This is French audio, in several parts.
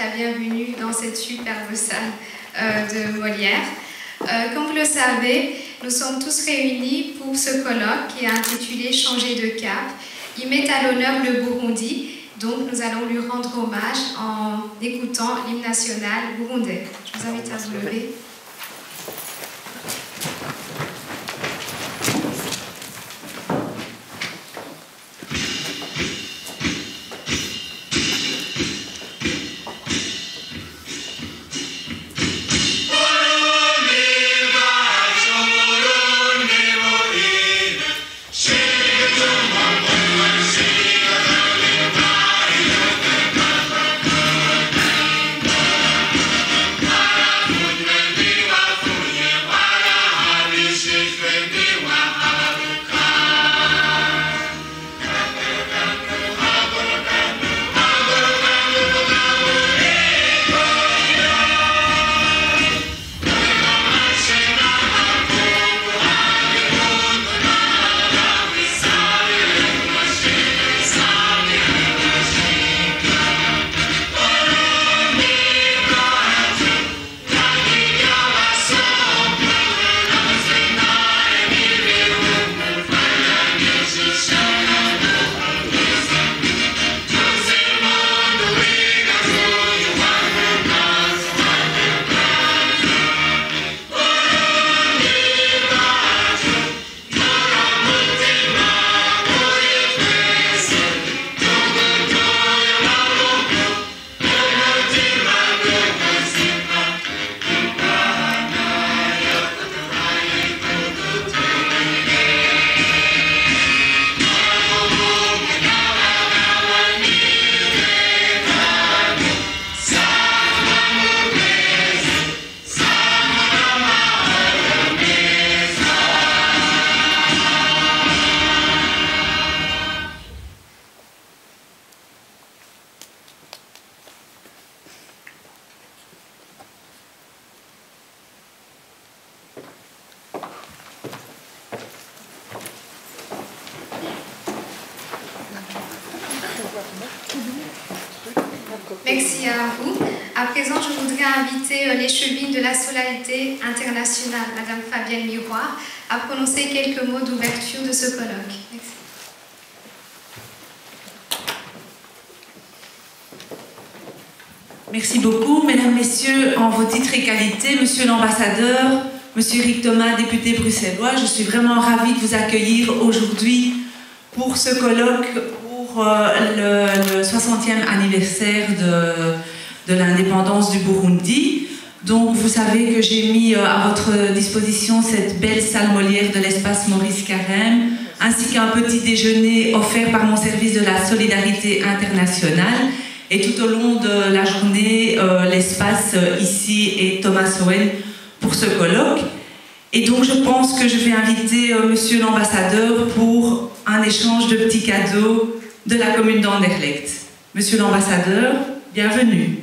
la bienvenue dans cette superbe salle de Molière. Comme vous le savez, nous sommes tous réunis pour ce colloque qui est intitulé « Changer de cap ». Il met à l'honneur le Burundi, donc nous allons lui rendre hommage en écoutant l'hymne national burundais. Je vous invite à vous lever. Merci à vous. À présent, je voudrais inviter l'échevine de la Solidarité internationale, Madame Fabienne Miroir, à prononcer quelques mots d'ouverture de ce colloque. Merci. Merci beaucoup, Mesdames, Messieurs, en vos titres et qualités, Monsieur l'ambassadeur, Monsieur Eric Thomas, député bruxellois, je suis vraiment ravie de vous accueillir aujourd'hui pour ce colloque pour le 60e anniversaire de l'indépendance du Burundi. Donc, vous savez que j'ai mis à votre disposition cette belle salle Molière de l'espace Maurice Carême, ainsi qu'un petit déjeuner offert par mon service de la Solidarité internationale. Et tout au long de la journée, l'espace ici est Thomas Owen pour ce colloque. Et donc, je pense que je vais inviter Monsieur l'ambassadeur pour un échange de petits cadeaux de la commune d'Anderlecht. Monsieur l'ambassadeur, bienvenue.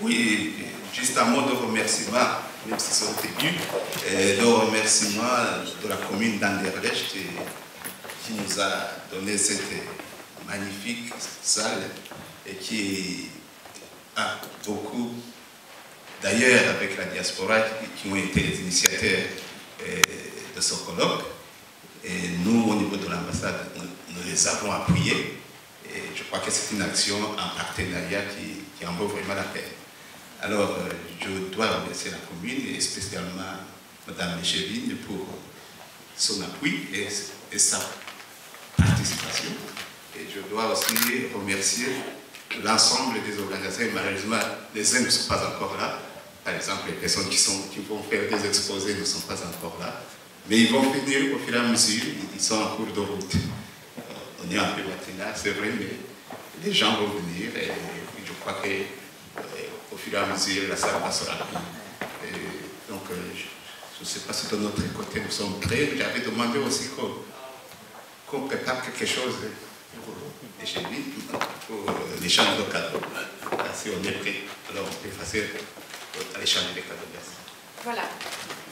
Oui, juste un mot de remerciement, même si c'est au début, de remerciement de la commune d'Anderlecht qui nous a donné cette magnifique salle et qui a beaucoup, d'ailleurs avec la diaspora, qui ont été les initiateurs de ce colloque. Et nous, au niveau de l'ambassade, nous les avons appuyés. Et je crois que c'est une action en partenariat qui en vaut vraiment la peine. Alors, je dois remercier la commune et spécialement Mme L'échevine pour son appui et sa participation. Et je dois aussi remercier l'ensemble des organisations. Malheureusement, les uns ne sont pas encore là. Par exemple, les personnes qui vont faire des exposés ne sont pas encore là. Mais ils vont venir au fur et à mesure, ils sont en cours de route. On est un peu matinal, c'est vrai, mais les gens vont venir et je crois que au fur et à mesure, la salle passera. Donc, je ne sais pas si de notre côté nous sommes prêts. J'avais demandé aussi qu'on prépare quelque chose pour l'échevine, pour l'échange de cadeaux. Là, si on est prêt, alors on peut faire l'échange des cadeaux. Merci. Voilà.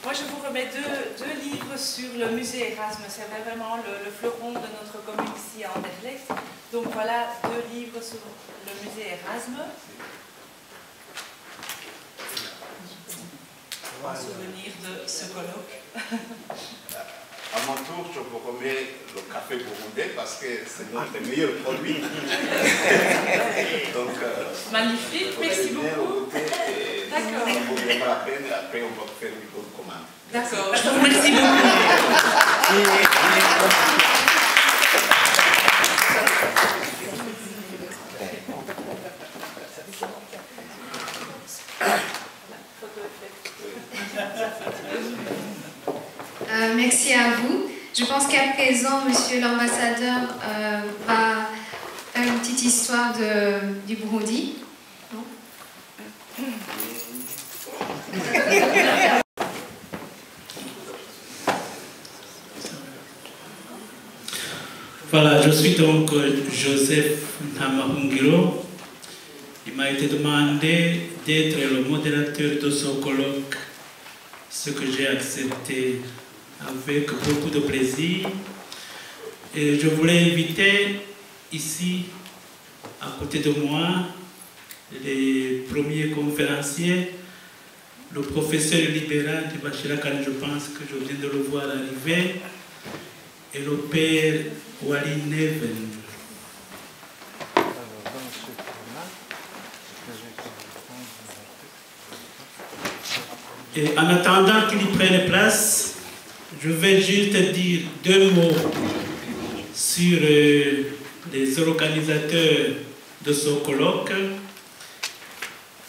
Moi, je vous remets deux livres sur le musée Erasme. C'est vraiment le fleuron de notre commune ici à Anderlecht. Donc voilà, 2 livres sur le musée Erasme. En souvenir de ce colloque. À mon tour, je vous remets le café burundais parce que c'est notre meilleur produit. Donc, magnifique, merci beaucoup. D'accord. Ça vous vaudra la peine et après on va faire une bonne commande. D'accord, je vous remercie beaucoup. Merci à vous. Je pense qu'à présent, Monsieur l'ambassadeur va faire une petite histoire du Burundi. Non? Voilà, je suis donc Joseph Ntamahungiro. Il m'a été demandé d'être le modérateur de ce colloque, ce que j'ai accepté avec beaucoup de plaisir. Et je voulais inviter ici, à côté de moi, les premiers conférenciers, le professeur libéral de Bachira-Khan, je pense que je viens de le voir arriver, et le père Wali Neven. Et en attendant qu'ils prennent place, je vais juste dire 2 mots sur les organisateurs de ce colloque.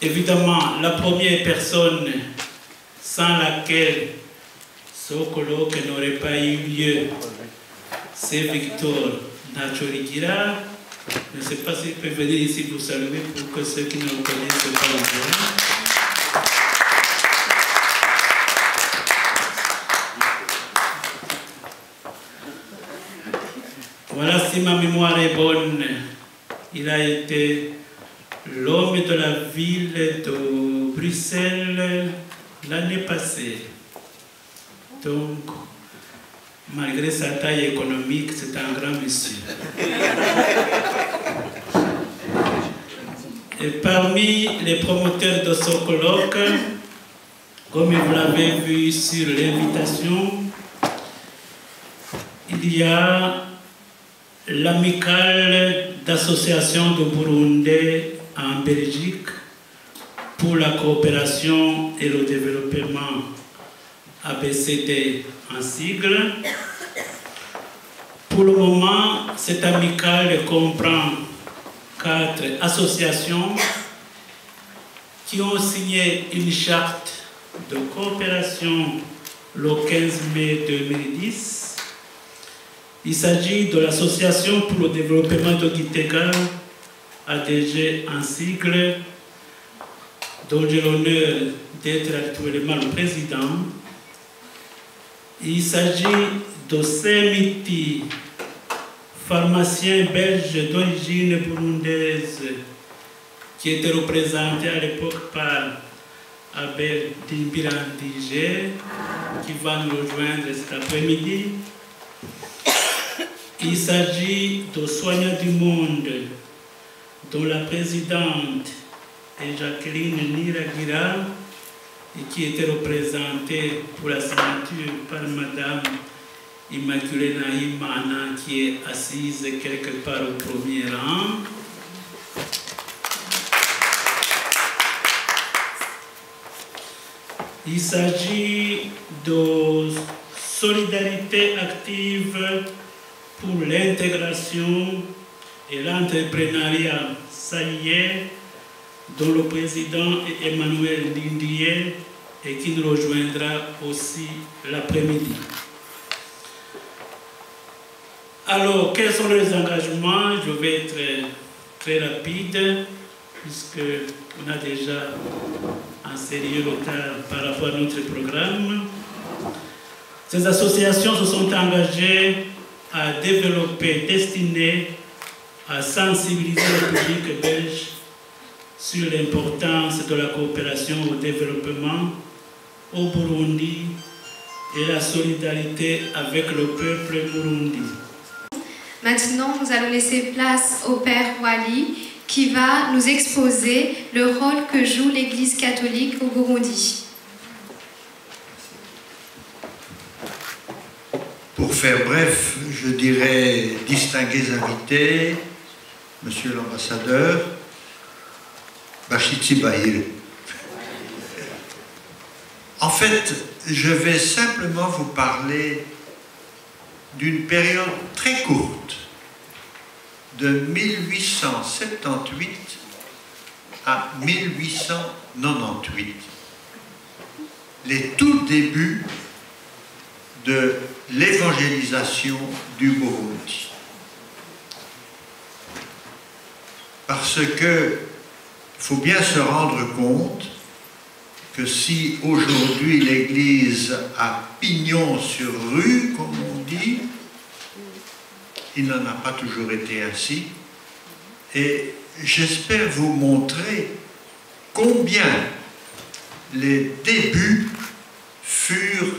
Évidemment, la première personne sans laquelle ce colloque n'aurait pas eu lieu, c'est Victor Nachorigira. Je ne sais pas s'il peut venir ici pour saluer pour que ceux qui ne le connaissent pas le voient. Voilà, si ma mémoire est bonne, il a été l'homme de la ville de Bruxelles l'année passée. Donc, malgré sa taille économique, c'est un grand monsieur. Et parmi les promoteurs de ce colloque, comme vous l'avez vu sur l'invitation, il y a l'amicale d'associations de Burundais en Belgique pour la coopération et le développement, ABCD en sigle. Pour le moment, cette amicale comprend 4 associations qui ont signé une charte de coopération le 15 mai 2010. Il s'agit de l'Association pour le développement de Gitega, ADG en sigle, dont j'ai l'honneur d'être actuellement le président. Il s'agit de Semiti, pharmacien belge d'origine burundaise, qui était représenté à l'époque par Abel Dimbirandige, qui va nous rejoindre cet après-midi. Il s'agit de Soignants du Monde, dont la présidente est Jacqueline Niragira, et qui était représentée pour la signature par Madame Immaculée Naïmana, qui est assise quelque part au premier rang. Il s'agit de Solidarité active pour l'intégration et l'entrepreneuriat saïen, dont le président est Emmanuel Ndindié et qui nous rejoindra aussi l'après-midi. Alors, quels sont les engagements? Je vais être très rapide, puisqu'on a déjà un sérieux retard par rapport à notre programme. Ces associations se sont engagées à développer, destinées à sensibiliser le public belge sur l'importance de la coopération au développement au Burundi et la solidarité avec le peuple burundi. Maintenant, nous allons laisser place au Père Wali qui va nous exposer le rôle que joue l'Église catholique au Burundi. Pour faire bref, je dirais, distingués invités, Monsieur l'ambassadeur, Bashitsi Bahir. En fait, je vais simplement vous parler d'une période très courte, de 1878 à 1898, les tout débuts de l'évangélisation du Burundi. Parce que il faut bien se rendre compte que si aujourd'hui l'Église a pignon sur rue, comme on dit, il n'en a pas toujours été ainsi. Et j'espère vous montrer combien les débuts furent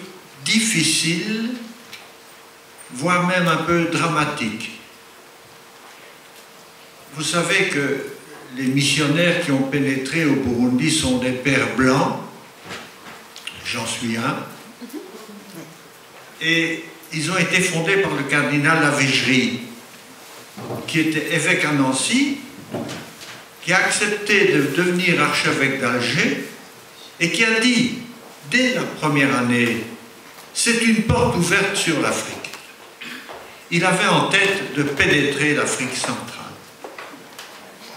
difficiles, voire même un peu dramatiques. Vous savez que les missionnaires qui ont pénétré au Burundi sont des pères blancs, j'en suis un, et ils ont été fondés par le cardinal Lavégerie, qui était évêque à Nancy, qui a accepté de devenir archevêque d'Alger et qui a dit, dès la première année, c'est une porte ouverte sur l'Afrique. Il avait en tête de pénétrer l'Afrique centrale.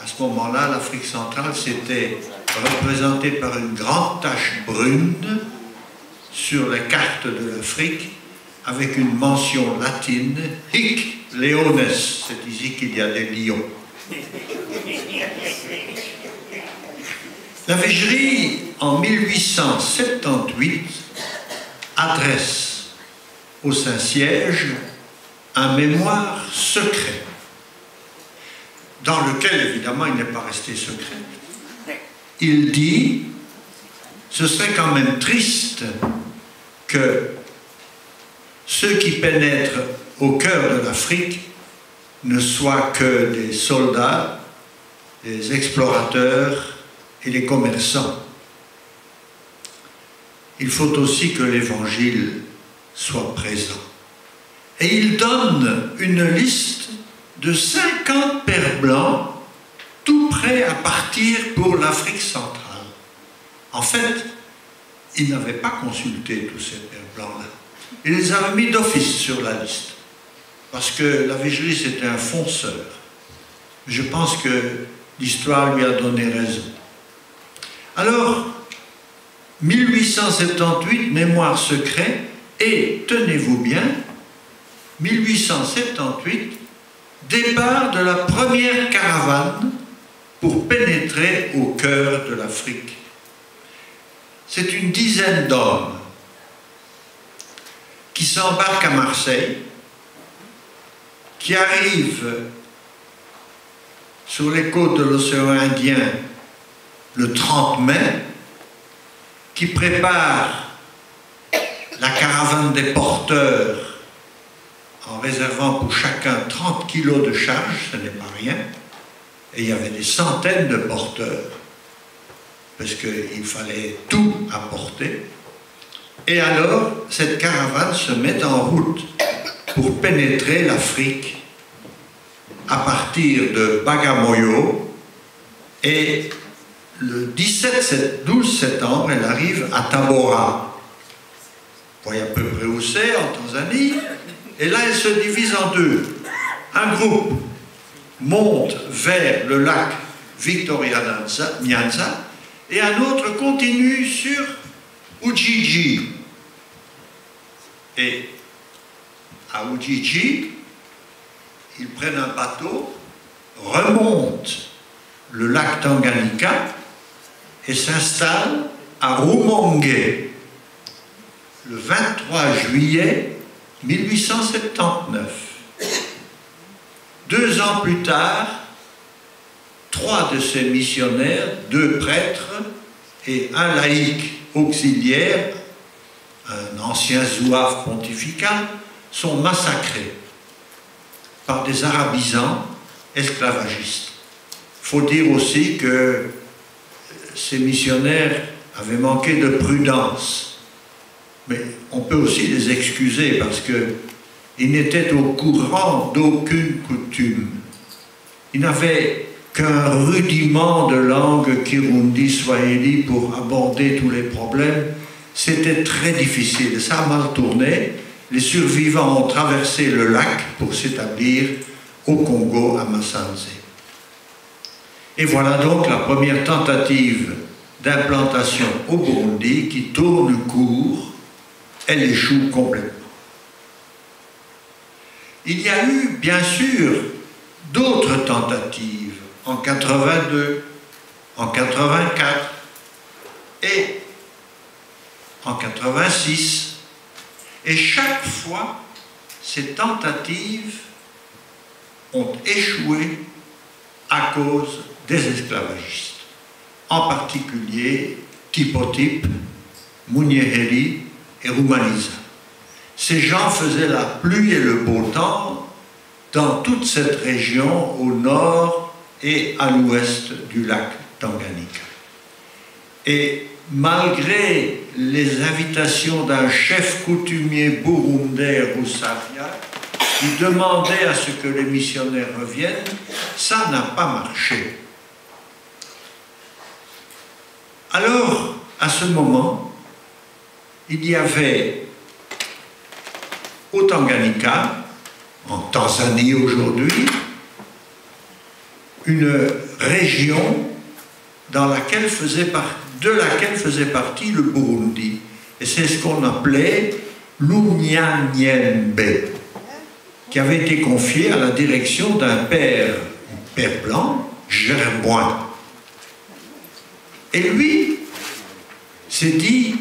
À ce moment-là, l'Afrique centrale s'était représentée par une grande tache brune sur la carte de l'Afrique avec une mention latine, Hic Leones, c'est ici qu'il y a des lions. Lavégerie, en 1878, adresse au Saint-Siège un mémoire secret, dans lequel, évidemment, il n'est pas resté secret. Il dit, ce serait quand même triste que ceux qui pénètrent au cœur de l'Afrique ne soient que des soldats, des explorateurs et des commerçants. Il faut aussi que l'Évangile soit présent. Et il donne une liste de 50 pères blancs, tout prêts à partir pour l'Afrique centrale. En fait, il n'avait pas consulté tous ces pères blancs-là. Il les avait mis d'office sur la liste, parce que Lavégerie, c'était un fonceur. Je pense que l'histoire lui a donné raison. Alors, 1878, mémoire secret, et, tenez-vous bien, 1878, départ de la première caravane pour pénétrer au cœur de l'Afrique. C'est une dizaine d'hommes qui s'embarquent à Marseille, qui arrivent sur les côtes de l'océan Indien le 30 mai, qui préparent la caravane des porteurs en réservant pour chacun 30 kilos de charge, ce n'est pas rien, et il y avait des centaines de porteurs, parce qu'il fallait tout apporter. Et alors, cette caravane se met en route pour pénétrer l'Afrique à partir de Bagamoyo, et le 12 septembre, elle arrive à Tabora. Vous voyez à peu près où c'est, en Tanzanie. Et là, elle se divise en deux. Un groupe monte vers le lac Victoria Nyanza et un autre continue sur Ujiji. Et à Ujiji, ils prennent un bateau, remontent le lac Tanganyika et s'installent à Rumonge le 23 juillet 1879. 2 ans plus tard, 3 3 de ces missionnaires, 2 prêtres et un laïc auxiliaire, un ancien zouave pontifical, sont massacrés par des arabisans esclavagistes. Il faut dire aussi que ces missionnaires avaient manqué de prudence. Mais on peut aussi les excuser parce qu'ils n'étaient au courant d'aucune coutume. Ils n'avaient qu'un rudiment de langue kirundi-swahili pour aborder tous les problèmes. C'était très difficile, ça a mal tourné. Les survivants ont traversé le lac pour s'établir au Congo, à Massanze. Et voilà donc la première tentative d'implantation au Burundi qui tourne court. Elle échoue complètement. Il y a eu, bien sûr, d'autres tentatives en 82, en 84 et en 86. Et chaque fois, ces tentatives ont échoué à cause des esclavagistes. En particulier, Tipotip, Munyeheli et Rumaniza. Ces gens faisaient la pluie et le beau temps dans toute cette région au nord et à l'ouest du lac Tanganyika. Et malgré les invitations d'un chef coutumier burundais, Roussaria, qui demandait à ce que les missionnaires reviennent, ça n'a pas marché. Alors, à ce moment, il y avait au Tanganyika, en Tanzanie aujourd'hui, une région de laquelle faisait partie le Burundi. Et c'est ce qu'on appelait l'Unyanyembe, qui avait été confié à la direction d'un père blanc, Gerboin. Et lui s'est dit,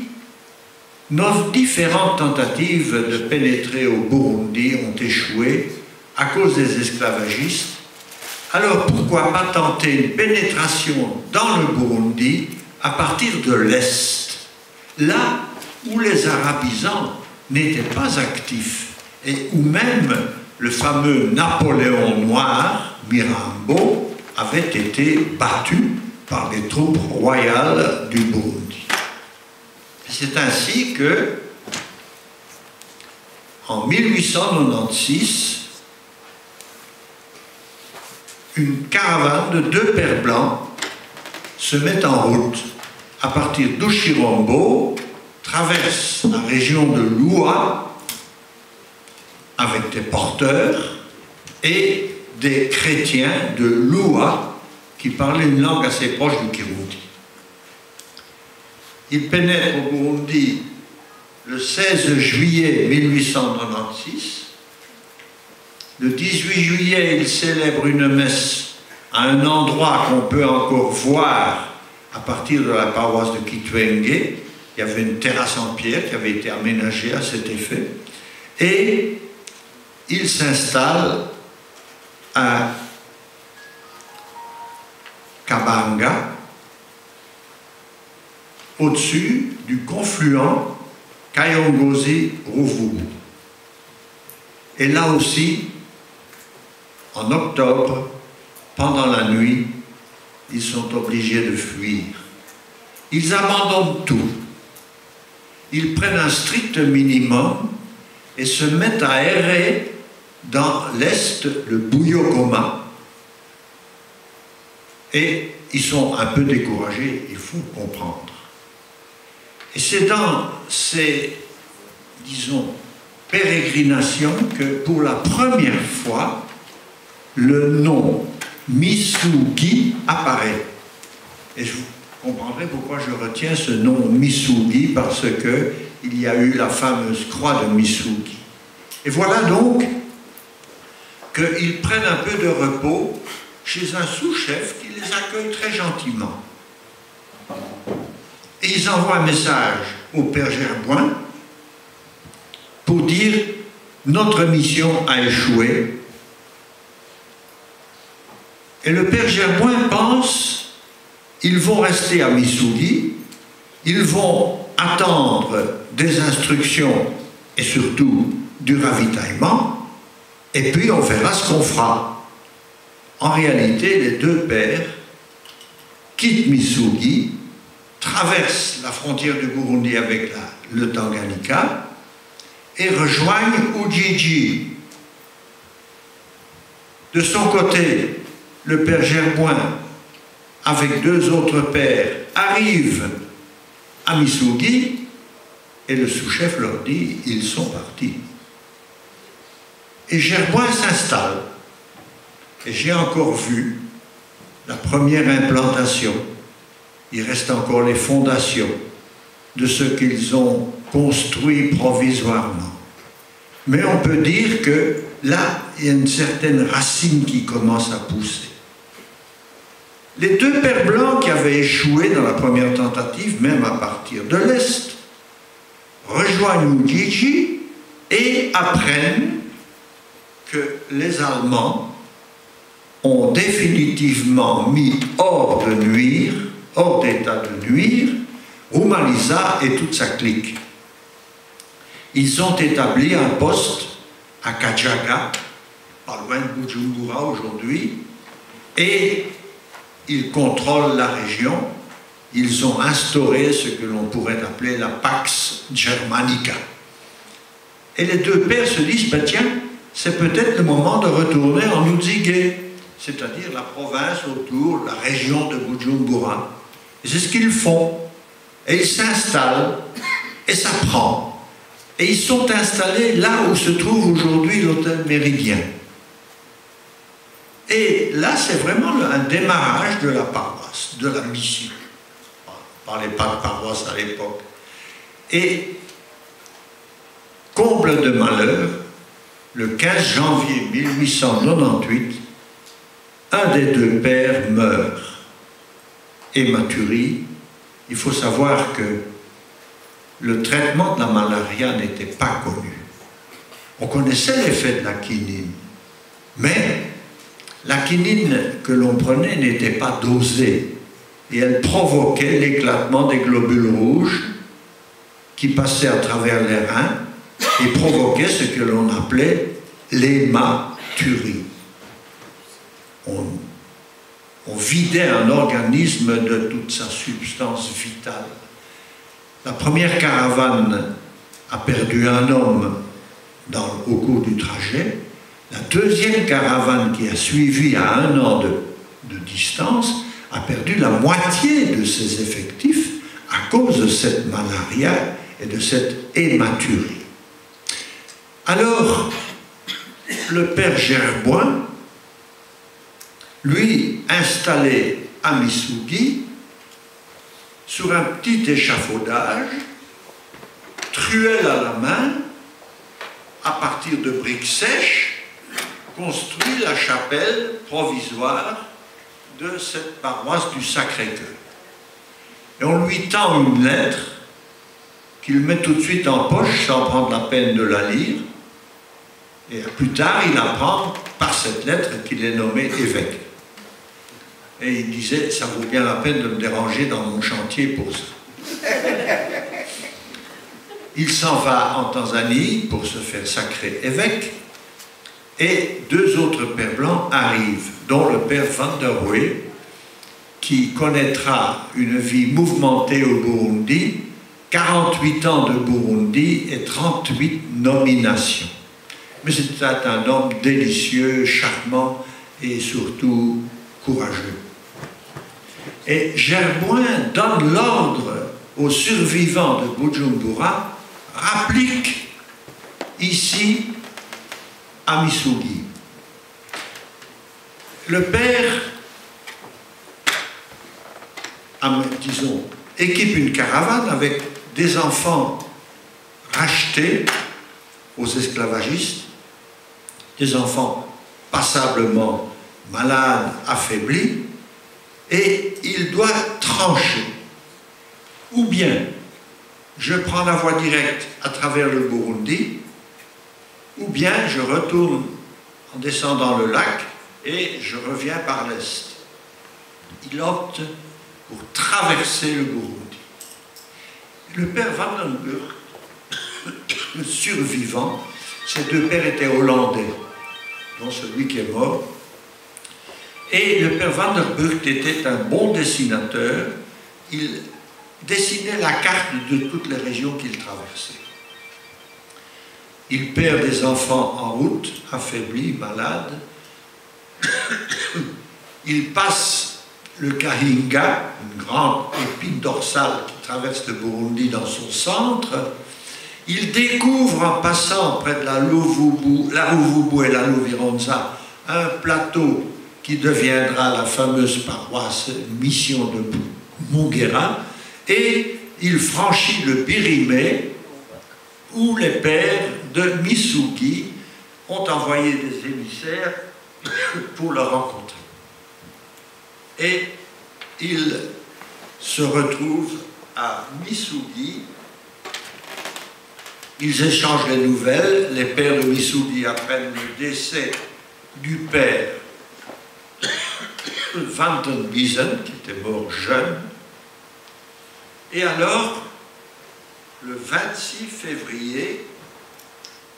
nos différentes tentatives de pénétrer au Burundi ont échoué à cause des esclavagistes. Alors pourquoi pas tenter une pénétration dans le Burundi à partir de l'Est, là où les arabisans n'étaient pas actifs et où même le fameux Napoléon noir, Mirambo, avait été battu par les troupes royales du Burundi. C'est ainsi que, en 1896, une caravane de 2 pères blancs se met en route à partir d'Ushirombo, traverse la région de Loua avec des porteurs et des chrétiens de Loua qui parlaient une langue assez proche du Kirundi. Ils pénètrent au Burundi le 16 juillet 1896. Le 18 juillet, ils célèbrent une messe à un endroit qu'on peut encore voir à partir de la paroisse de Kitwenge. Il y avait une terrasse en pierre qui avait été aménagée à cet effet. Et ils s'installent à Kabanga, au-dessus du confluent Kayongozi-Ruvubu. Et là aussi, en octobre, pendant la nuit, ils sont obligés de fuir. Ils abandonnent tout. Ils prennent un strict minimum et se mettent à errer dans l'Est, le Buyokoma. Et ils sont un peu découragés, il faut comprendre. Et c'est dans ces, disons, pérégrinations que pour la première fois, le nom Misugi apparaît. Et vous comprendrez pourquoi je retiens ce nom Misugi, parce qu'il y a eu la fameuse croix de Misugi. Et voilà donc qu'ils prennent un peu de repos chez un sous-chef qui les accueille très gentiment. Et ils envoient un message au père Gerboin pour dire « Notre mission a échoué Et le père Gerboin pense, ils vont rester à Missouri, ils vont attendre des instructions et surtout du ravitaillement, et puis on verra ce qu'on fera. En réalité, les deux pères quittent Missouri, traversent la frontière du Burundi avec le Tanganyika et rejoignent Ujiji. De son côté, le père Gerboin, avec deux autres pères, arrive à Missouri et le sous-chef leur dit ils sont partis. Et Gerboin s'installe. Et j'ai encore vu la première implantation. Il reste encore les fondations de ce qu'ils ont construit provisoirement. Mais on peut dire que là, il y a une certaine racine qui commence à pousser. Les deux pères blancs qui avaient échoué dans la première tentative, même à partir de l'Est, rejoignent Ujiji et apprennent que les Allemands ont définitivement mis hors d'état de nuire, Rumaliza et toute sa clique. Ils ont établi un poste à Kajaga, pas loin de Bujumbura aujourd'hui, et ils contrôlent la région. Ils ont instauré ce que l'on pourrait appeler la Pax Germanica. Et les deux pères se disent, ben tiens, c'est peut-être le moment de retourner en Udzigué, c'est-à-dire la province autour, la région de Bujumbura. Et c'est ce qu'ils font. Et ils s'installent, et ça prend. Et ils sont installés là où se trouve aujourd'hui l'hôtel Méridien. Et là, c'est vraiment un démarrage de la paroisse, de la mission. On ne parlait pas de paroisse à l'époque. Et, comble de malheur, le 15 janvier 1898, un des deux pères meurt. Et Mathurie, il faut savoir que le traitement de la malaria n'était pas connu. On connaissait l'effet de la quinine, mais la quinine que l'on prenait n'était pas dosée et elle provoquait l'éclatement des globules rouges qui passaient à travers les reins et provoquaient ce que l'on appelait l'hématurie. On vidait un organisme de toute sa substance vitale. La première caravane a perdu un homme au cours du trajet. La deuxième caravane qui a suivi à 1 an de distance a perdu la moitié de ses effectifs à cause de cette malaria et de cette hématurie. Alors, le père Gerboin, lui, installé à Missouri, sur un petit échafaudage, truelle à la main, à partir de briques sèches, construit la chapelle provisoire de cette paroisse du Sacré-Cœur. Et on lui tend une lettre qu'il met tout de suite en poche sans prendre la peine de la lire. Et plus tard, il apprend par cette lettre qu'il est nommé évêque. Et il disait, ça vaut bien la peine de me déranger dans mon chantier pour ça. Il s'en va en Tanzanie pour se faire sacrer évêque. Et 2 autres pères blancs arrivent, dont le père Van der Wee, qui connaîtra une vie mouvementée au Burundi, 48 ans de Burundi et 38 nominations. Mais c'était un homme délicieux, charmant et surtout courageux. Et Gerboin donne l'ordre aux survivants de Bujumbura, rapplique ici à Missouri. Le père, disons, équipe une caravane avec des enfants rachetés aux esclavagistes, des enfants passablement malades, affaiblis, et il doit trancher. Ou bien, je prends la voie directe à travers le Burundi, ou bien je retourne en descendant le lac et je reviens par l'Est. Il opte pour traverser le Burundi. Le père Vandenburg, le survivant, ses deux pères étaient hollandais, dont celui qui est mort. Et le père Vandenburg était un bon dessinateur. Il dessinait la carte de toutes les régions qu'il traversait. Il perd des enfants en route, affaiblis, malades. Il passe le Kahinga, une grande épine dorsale qui traverse le Burundi dans son centre. Il découvre en passant près de la Ruvubu et la Luvironza un plateau qui deviendra la fameuse paroisse Mission de Mugera, et il franchit le Birimé où les pères de Misugi ont envoyé des émissaires pour le rencontrer. Et il se retrouve à Misugi. Ils échangent les nouvelles. Les pères de Misugi apprennent le décès du père Vandenbiesen, qui était mort jeune. Et alors, le 26 février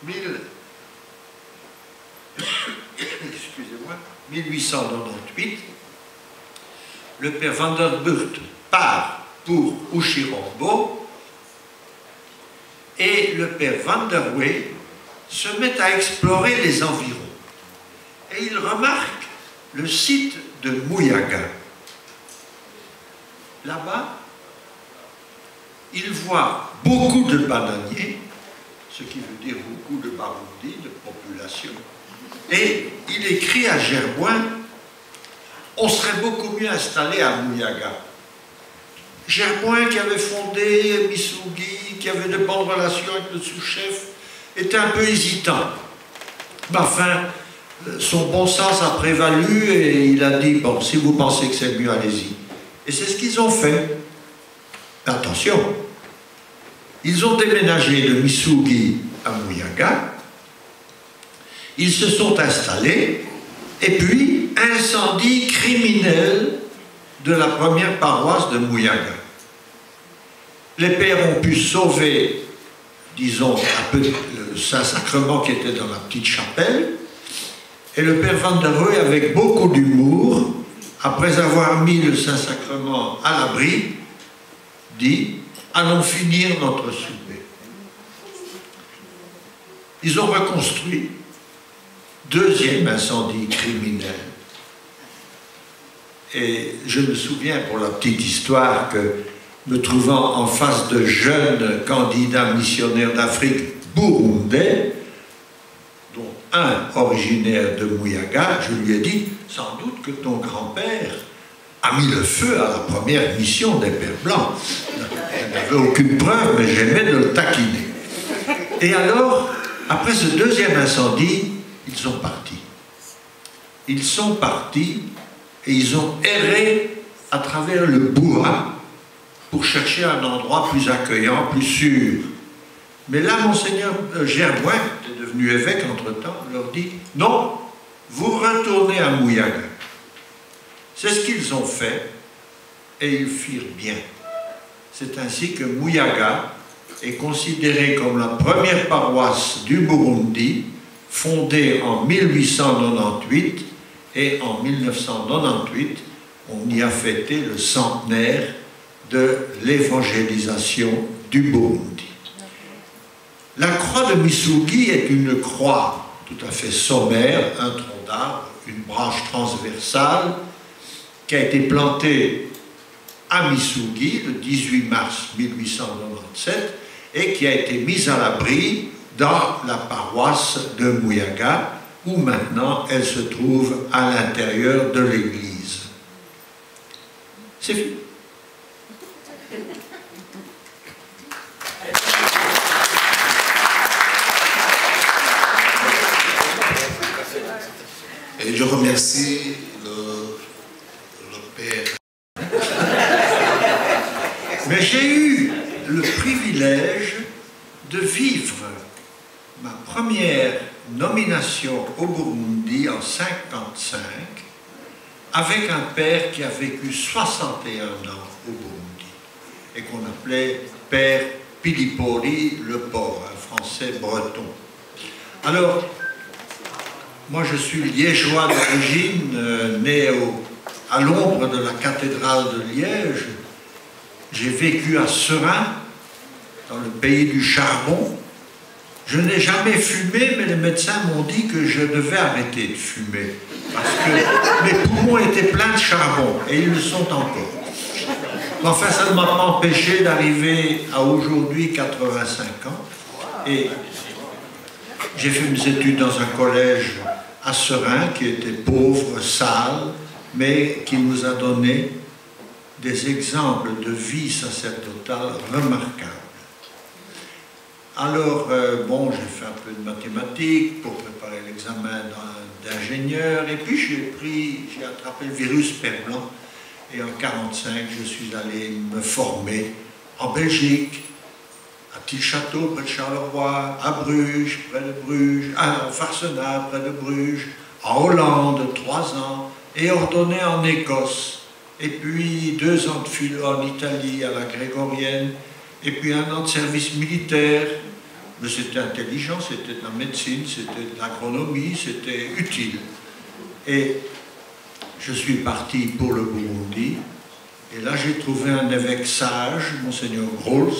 1898, le père Vandenburg part pour Ushirombo et le père Vanderwey se met à explorer les environs. Et il remarque le site de Muyaga. Là-bas, il voit beaucoup de bananiers, ce qui veut dire beaucoup de Barundi, de population. Et il écrit à Gerboin, on serait beaucoup mieux installé à Muyaga. Gerboin, qui avait fondé Misugi, qui avait de bonnes relations avec le sous-chef, était un peu hésitant. Mais enfin, son bon sens a prévalu et il a dit, bon, si vous pensez que c'est mieux, allez-y. Et c'est ce qu'ils ont fait. Attention, ils ont déménagé de Misugi à Muyaga, ils se sont installés, et puis incendie criminel de la première paroisse de Muyaga. Les pères ont pu sauver, disons, un peu le Saint-Sacrement qui était dans la petite chapelle, et le père Vanderwey, avec beaucoup d'humour, après avoir mis le Saint-Sacrement à l'abri, dit « Allons finir notre souper ». Ils ont reconstruit. Deuxième incendie criminel. Et je me souviens, pour la petite histoire, que me trouvant en face de jeunes candidats missionnaires d'Afrique burundais, dont un originaire de Muyaga, je lui ai dit « Sans doute que ton grand-père a mis le feu à la première mission des Pères Blancs. » Je n'avais aucune preuve, mais j'aimais de le taquiner. Et alors, après ce deuxième incendie, ils sont partis. Ils sont partis et ils ont erré à travers le bois pour chercher un endroit plus accueillant, plus sûr. Mais là, Monseigneur Gerboin, qui est devenu évêque entre-temps, leur dit « Non, vous retournez à Muyaga. » C'est ce qu'ils ont fait et ils firent bien. C'est ainsi que Muyaga est considérée comme la première paroisse du Burundi, fondée en 1898, et en 1998, on y a fêté le centenaire de l'évangélisation du Burundi. La croix de Misugi est une croix tout à fait sommaire, un tronc d'arbre, une branche transversale, qui a été plantée à Misugi le 18 mars 1897 et qui a été mise à l'abri dans la paroisse de Muyaga, où maintenant elle se trouve à l'intérieur de l'église. C'est fini. Et je remercie le Père. Mais j'ai eu le privilège de vivre ma première nomination au Burundi en 1955 avec un père qui a vécu 61 ans au Burundi et qu'on appelait Père Pilipoli le Port, un français breton. Alors, moi je suis liégeois d'origine, né à l'ombre de la cathédrale de Liège. J'ai vécu à Seraing, dans le pays du charbon. Je n'ai jamais fumé, mais les médecins m'ont dit que je devais arrêter de fumer, parce que mes poumons étaient pleins de charbon, et ils le sont encore. Enfin, ça ne m'a pas empêché d'arriver à aujourd'hui 85 ans, et j'ai fait mes études dans un collège à Seraing, qui était pauvre, sale, mais qui nous a donné des exemples de vie sacerdotale remarquables. Alors, bon, j'ai fait un peu de mathématiques pour préparer l'examen d'ingénieur, et puis j'ai attrapé le virus père blanc, et en 1945, je suis allé me former en Belgique, à Tilchâteau, près de Charleroi, à Bruges, près de Bruges, à Farsenal, près de Bruges, en Hollande, 3 ans, et ordonné en Écosse, et puis 2 ans de philo en Italie, à la Grégorienne, et puis 1 an de service militaire. Mais c'était intelligent, c'était de la médecine, c'était de l'agronomie, c'était utile. Et je suis parti pour le Burundi, et là j'ai trouvé un évêque sage, Monseigneur Grols,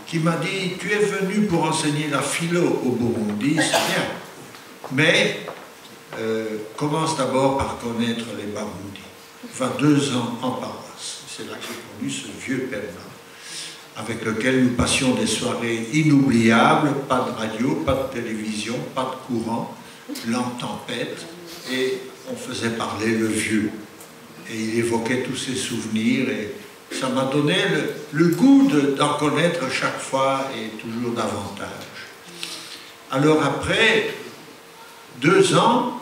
qui m'a dit « Tu es venu pour enseigner la philo au Burundi, c'est bien, mais commence d'abord par connaître les Barundi. » Enfin, 2 ans en paroisse. C'est là que j'ai connu ce vieux père blanc, avec lequel nous passions des soirées inoubliables, pas de radio, pas de télévision, pas de courant, lampe tempête, et on faisait parler le vieux. Et il évoquait tous ses souvenirs, et ça m'a donné le goût d'en connaître chaque fois et toujours davantage. Alors après 2 ans,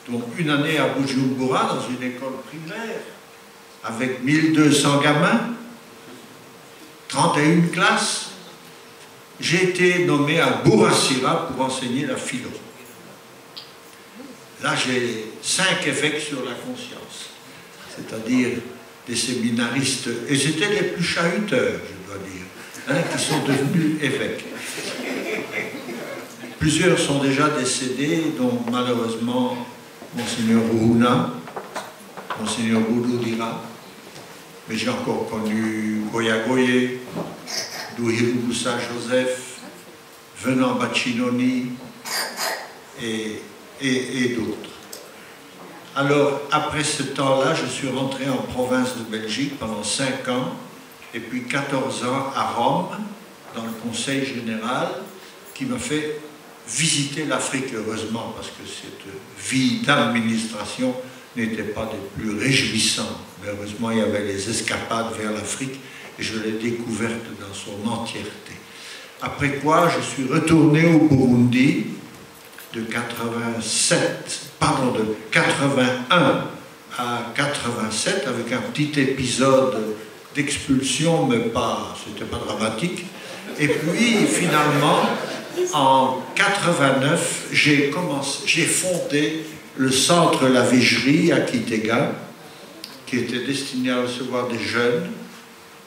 donc 1 année à Bujumbura, dans une école primaire, avec 1200 gamins, 31 classes, j'ai été nommé à Bourasira pour enseigner la philo. Là, j'ai 5 évêques sur la conscience, c'est-à-dire des séminaristes, et c'était les plus chahuteurs, je dois dire, hein, qui sont devenus évêques. Plusieurs sont déjà décédés, dont malheureusement Monseigneur Ruhuna, Monseigneur Boudou-Dira, mais j'ai encore connu Goya Goye, Douhirubusa Joseph, Venant Baccinoni et d'autres. Alors, après ce temps-là, je suis rentré en province de Belgique pendant 5 ans, et puis 14 ans à Rome, dans le Conseil général, qui m'a fait visiter l'Afrique, heureusement, parce que cette vie d'administration n'était pas des plus réjouissantes. Mais heureusement, il y avait les escapades vers l'Afrique, et je l'ai découverte dans son entièreté. Après quoi, je suis retourné au Burundi de 81 à 87, avec un petit épisode d'expulsion, mais pas, c'était pas dramatique. Et puis, finalement, en 89, j'ai fondé le centre La Vigerie à Kitega, qui était destiné à recevoir des jeunes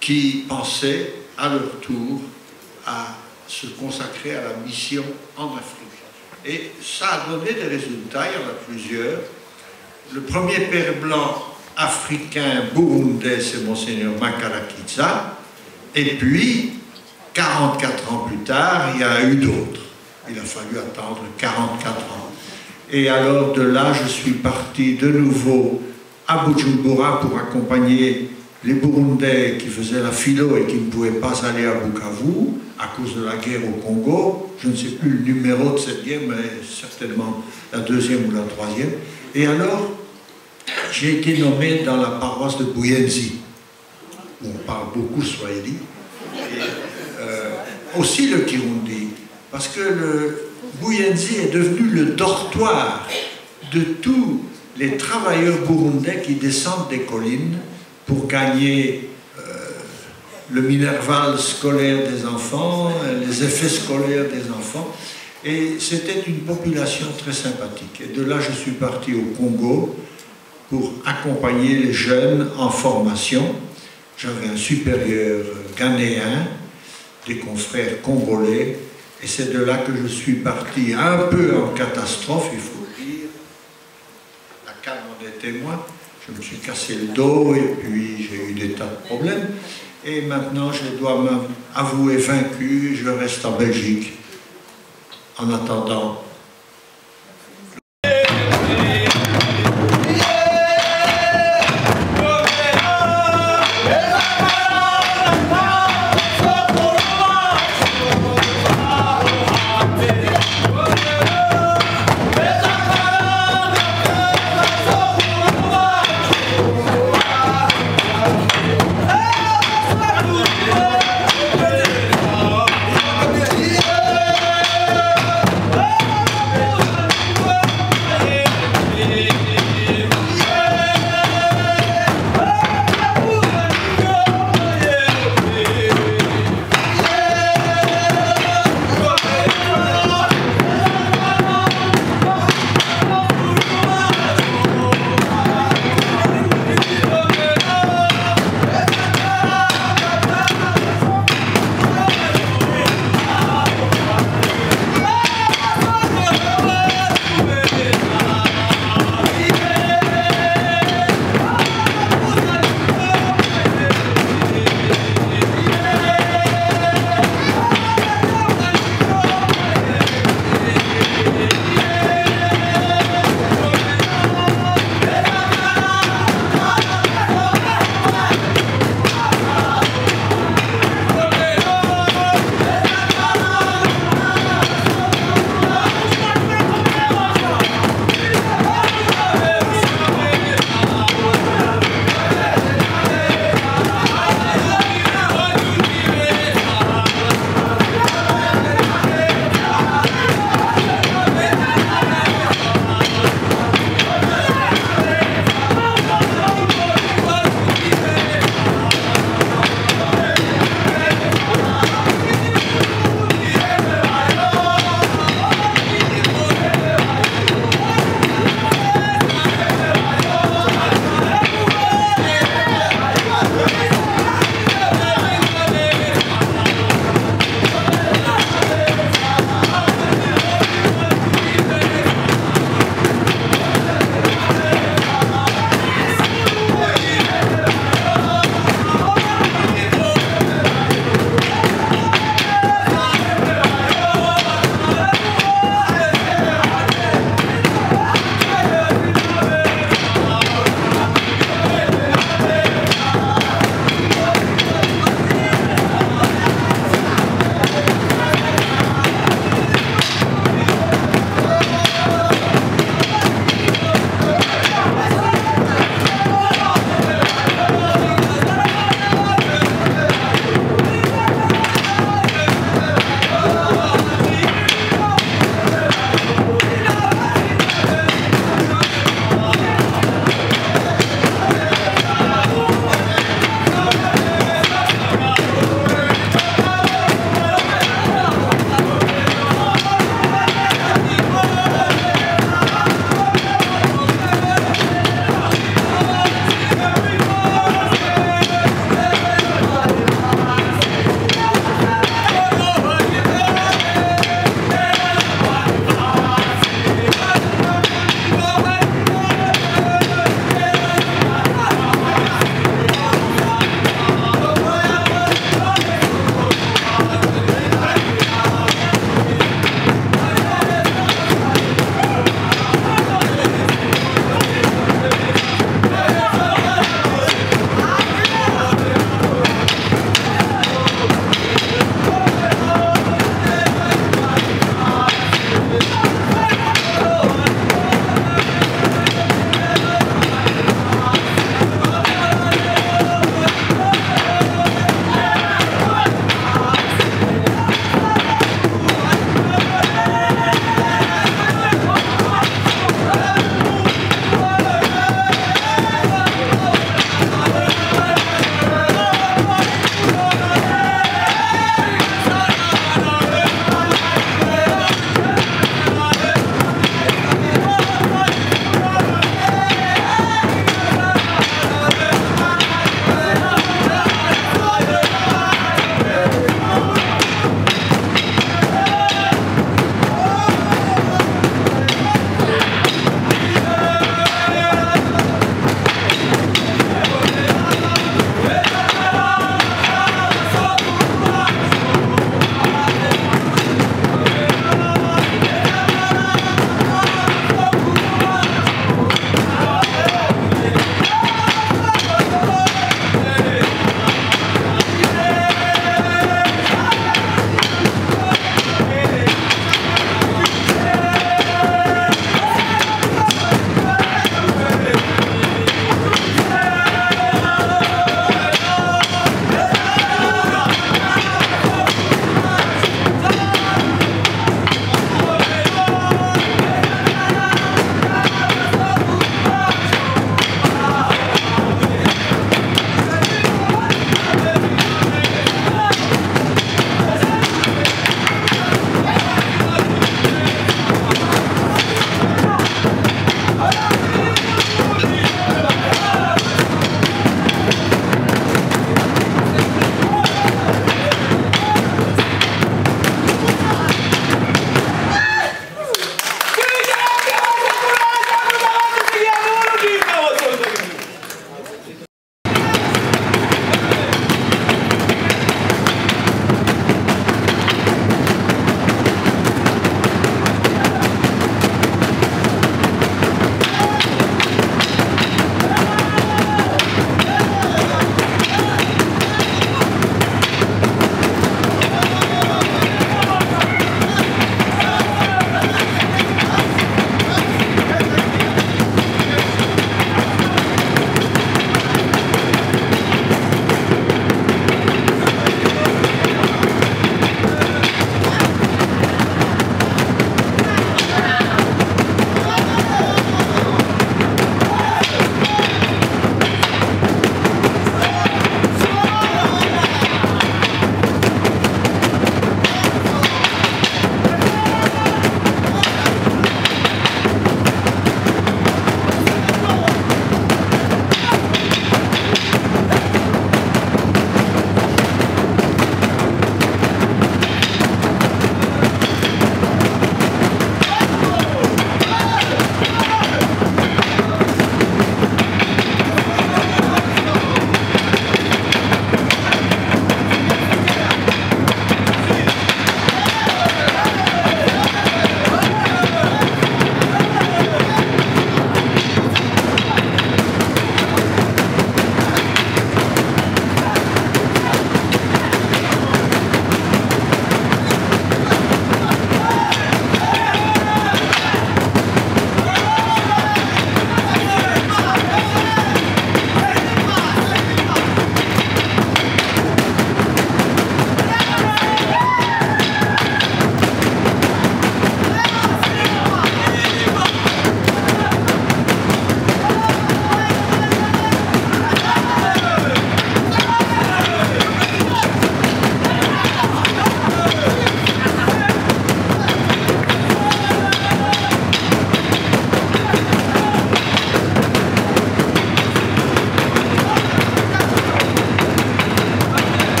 qui pensaient à leur tour à se consacrer à la mission en Afrique. Et ça a donné des résultats, il y en a plusieurs. Le premier père blanc africain burundais, c'est Monseigneur Makarakiza, et puis 44 ans plus tard, il y en a eu d'autres. Il a fallu attendre 44 ans. Et alors de là, je suis parti de nouveau à Bujumbura pour accompagner les Burundais qui faisaient la philo et qui ne pouvaient pas aller à Bukavu à cause de la guerre au Congo. Je ne sais plus le numéro de cette guerre, mais certainement la 2e ou la 3e. Et alors, j'ai été nommé dans la paroisse de Buyenzi, où on parle beaucoup Swahili, et aussi le Kirundi, parce que le Buyenzi est devenu le dortoir de tous les travailleurs burundais qui descendent des collines pour gagner le minerval scolaire des enfants, les effets scolaires des enfants. Et c'était une population très sympathique. Et de là, je suis parti au Congo pour accompagner les jeunes en formation. J'avais un supérieur ghanéen, des confrères congolais, et c'est de là que je suis parti un peu en catastrophe, il faut le dire. La calme en est témoin. Je me suis cassé le dos et puis j'ai eu des tas de problèmes. Et maintenant, je dois m'avouer vaincu, je reste en Belgique en attendant